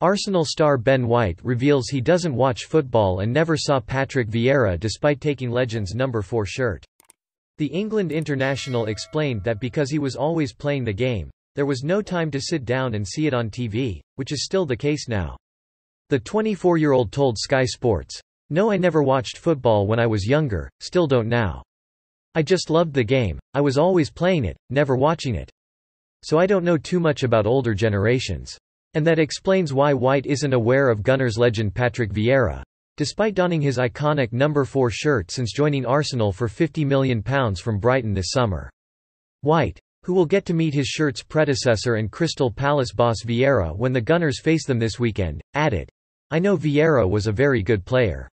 Arsenal star Ben White reveals he doesn't watch football and never saw Patrick Vieira despite taking Legends' number 4 shirt. The England international explained that because he was always playing the game, there was no time to sit down and see it on TV, which is still the case now. The 24-year-old told Sky Sports, "No, I never watched football when I was younger, still don't now. I just loved the game, I was always playing it, never watching it. So I don't know too much about older generations." And that explains why White isn't aware of Gunners legend Patrick Vieira, despite donning his iconic number 4 shirt since joining Arsenal for £50 million from Brighton this summer. White, who will get to meet his shirt's predecessor and Crystal Palace boss Vieira when the Gunners face them this weekend, added, "I know Vieira was a very good player.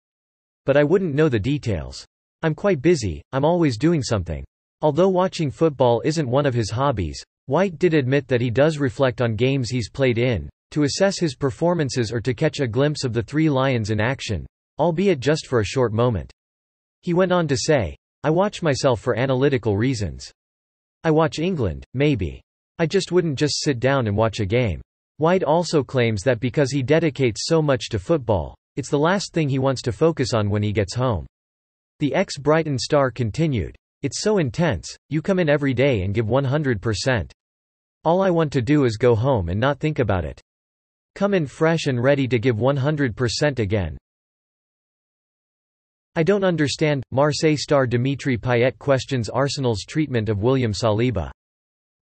But I wouldn't know the details. I'm quite busy, I'm always doing something." Although watching football isn't one of his hobbies, White did admit that he does reflect on games he's played in, to assess his performances or to catch a glimpse of the Three Lions in action, albeit just for a short moment. He went on to say, "I watch myself for analytical reasons. I watch England, maybe. I just wouldn't just sit down and watch a game." White also claims that because he dedicates so much to football, it's the last thing he wants to focus on when he gets home. The ex-Brighton star continued, "It's so intense, you come in every day and give 100%. All I want to do is go home and not think about it. Come in fresh and ready to give 100% again." I don't understand. Marseille star Dimitri Payet questions Arsenal's treatment of William Saliba.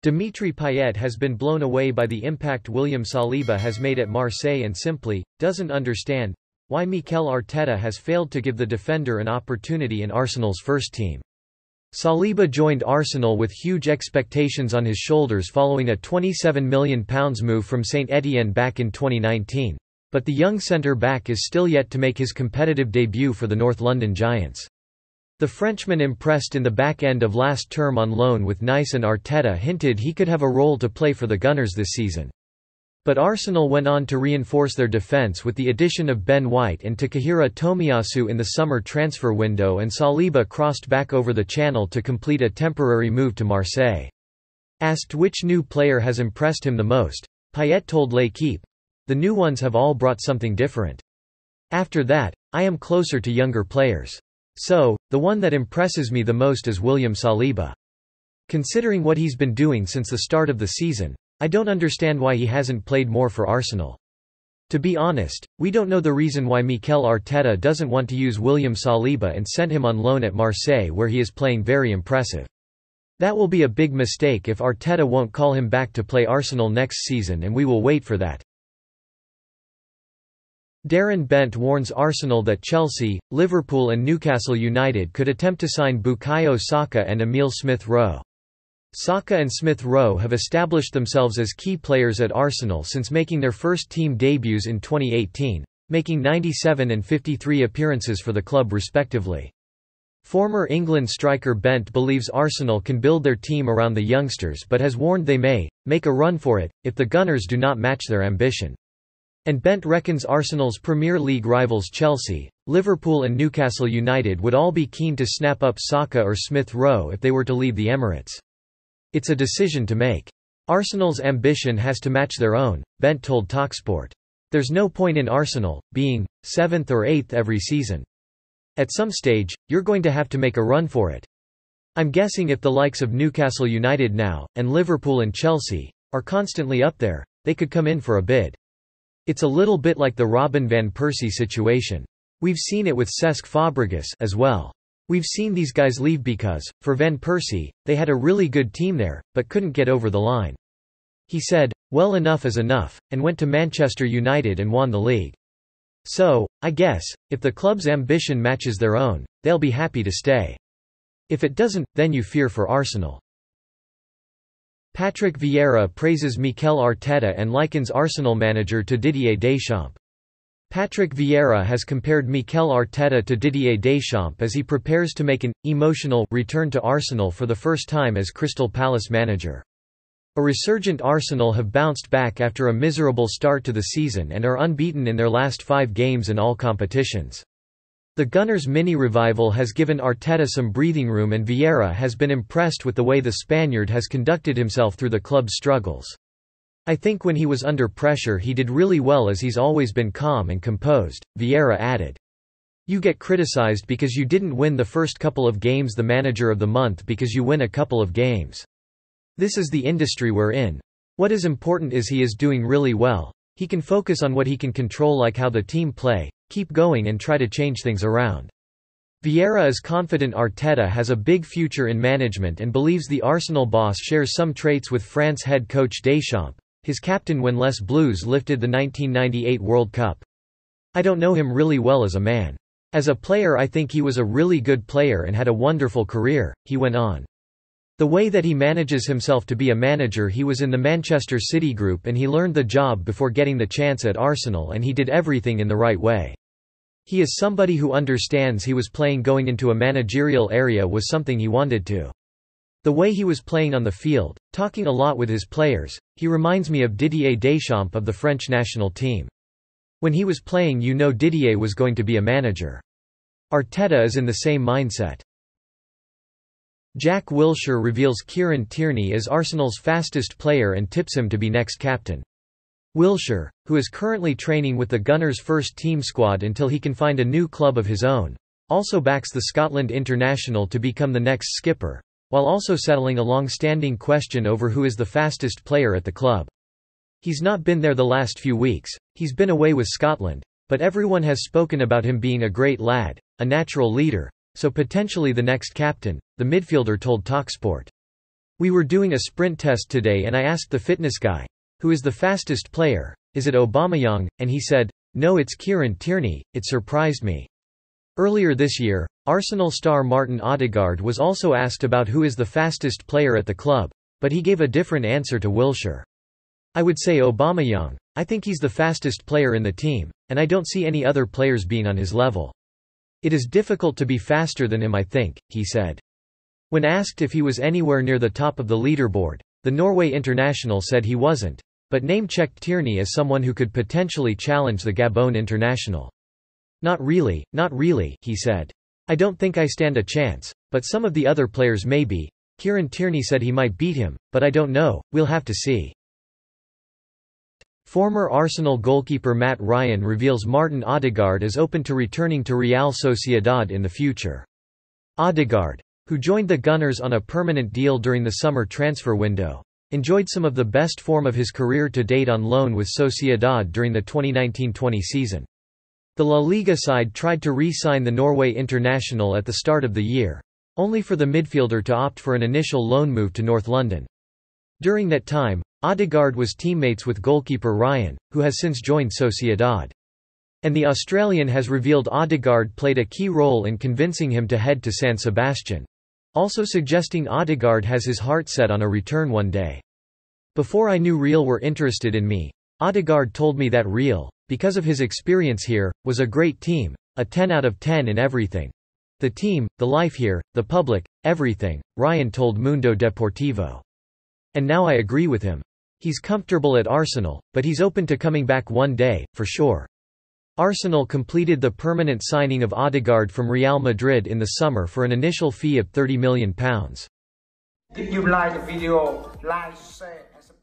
Dimitri Payet has been blown away by the impact William Saliba has made at Marseille and simply doesn't understand why Mikel Arteta has failed to give the defender an opportunity in Arsenal's first team. Saliba joined Arsenal with huge expectations on his shoulders following a £27 million move from St Etienne back in 2019. But the young centre-back is still yet to make his competitive debut for the North London Giants. The Frenchman impressed in the back end of last term on loan with Nice, and Arteta hinted he could have a role to play for the Gunners this season. But Arsenal went on to reinforce their defence with the addition of Ben White and Takahiro Tomiyasu in the summer transfer window, and Saliba crossed back over the channel to complete a temporary move to Marseille. Asked which new player has impressed him the most, Payet told L'Équipe, "The new ones have all brought something different. After that, I am closer to younger players. So, the one that impresses me the most is William Saliba. Considering what he's been doing since the start of the season, I don't understand why he hasn't played more for Arsenal. To be honest, we don't know the reason why Mikel Arteta doesn't want to use William Saliba and send him on loan at Marseille, where he is playing very impressive. That will be a big mistake if Arteta won't call him back to play Arsenal next season, and we will wait for that." Darren Bent warns Arsenal that Chelsea, Liverpool and Newcastle United could attempt to sign Bukayo Saka and Emile Smith-Rowe. Saka and Smith-Rowe have established themselves as key players at Arsenal since making their first team debuts in 2018, making 97 and 53 appearances for the club respectively. Former England striker Bent believes Arsenal can build their team around the youngsters, but has warned they may make a run for it if the Gunners do not match their ambition. And Bent reckons Arsenal's Premier League rivals Chelsea, Liverpool and Newcastle United would all be keen to snap up Saka or Smith-Rowe if they were to leave the Emirates. It's a decision to make. Arsenal's ambition has to match their own, Bent told TalkSport. There's no point in Arsenal being 7th or 8th every season. At some stage, you're going to have to make a run for it. I'm guessing if the likes of Newcastle United now, and Liverpool and Chelsea, are constantly up there, they could come in for a bid. It's a little bit like the Robin van Persie situation. We've seen it with Cesc Fabregas as well. We've seen these guys leave because, for Van Persie, they had a really good team there, but couldn't get over the line. He said, well, enough is enough, and went to Manchester United and won the league. So, I guess, if the club's ambition matches their own, they'll be happy to stay. If it doesn't, then you fear for Arsenal. Patrick Vieira praises Mikel Arteta and likens Arsenal manager to Didier Deschamps. Patrick Vieira has compared Mikel Arteta to Didier Deschamps as he prepares to make an emotional return to Arsenal for the first time as Crystal Palace manager. A resurgent Arsenal have bounced back after a miserable start to the season and are unbeaten in their last 5 games in all competitions. The Gunners' mini-revival has given Arteta some breathing room, and Vieira has been impressed with the way the Spaniard has conducted himself through the club's struggles. I think when he was under pressure he did really well as he's always been calm and composed," Vieira added. "You get criticized because you didn't win the first couple of games, the manager of the month because you win a couple of games. This is the industry we're in. What is important is he is doing really well. He can focus on what he can control, like how the team play, keep going and try to change things around." Vieira is confident Arteta has a big future in management and believes the Arsenal boss shares some traits with France head coach Deschamps, his captain when Les Blues lifted the 1998 World Cup. "I don't know him really well as a man. As a player I think he was a really good player and had a wonderful career," he went on. "The way that he manages himself to be a manager, he was in the Manchester City group and he learned the job before getting the chance at Arsenal and he did everything in the right way. He is somebody who understands he was playing going into a managerial area was something he wanted to. The way he was playing on the field, talking a lot with his players, he reminds me of Didier Deschamps of the French national team. When he was playing you know Didier was going to be a manager. Arteta is in the same mindset." Jack Wilshere reveals Kieran Tierney as Arsenal's fastest player and tips him to be next captain. Wilshere, who is currently training with the Gunners' first team squad until he can find a new club of his own, also backs the Scotland international to become the next skipper, while also settling a long-standing question over who is the fastest player at the club. He's not been there the last few weeks, he's been away with Scotland, but everyone has spoken about him being a great lad, a natural leader, so potentially the next captain, the midfielder told TalkSport. "We were doing a sprint test today and I asked the fitness guy, 'Who is the fastest player? Is it Aubameyang?' and he said, 'No, it's Kieran Tierney.' It surprised me." Earlier this year, Arsenal star Martin Odegaard was also asked about who is the fastest player at the club, but he gave a different answer to Wilshere. "I would say Aubameyang. I think he's the fastest player in the team, and I don't see any other players being on his level. It is difficult to be faster than him, I think," he said. When asked if he was anywhere near the top of the leaderboard, the Norway international said he wasn't, but name-checked Tierney as someone who could potentially challenge the Gabon international. Not really," he said. "I don't think I stand a chance, but some of the other players maybe." Kieran Tierney said he might beat him, but "I don't know, we'll have to see." Former Arsenal goalkeeper Matt Ryan reveals Martin Odegaard is open to returning to Real Sociedad in the future. Audegard, who joined the Gunners on a permanent deal during the summer transfer window, enjoyed some of the best form of his career to date on loan with Sociedad during the 2019-20 season. The La Liga side tried to re-sign the Norway international at the start of the year, only for the midfielder to opt for an initial loan move to North London. During that time, Audegard was teammates with goalkeeper Ryan, who has since joined Sociedad. And the Australian has revealed Audegard played a key role in convincing him to head to San Sebastian, also suggesting Audegard has his heart set on a return one day. "Before I knew Real were interested in me, Audegard told me that Real, because of his experience here, was a great team, a 10 out of 10 in everything. The team, the life here, the public, everything," Ryan told Mundo Deportivo. "And now I agree with him. He's comfortable at Arsenal, but he's open to coming back one day, for sure." Arsenal completed the permanent signing of Audegard from Real Madrid in the summer for an initial fee of £30 million. If you like the video, like, share and subscribe.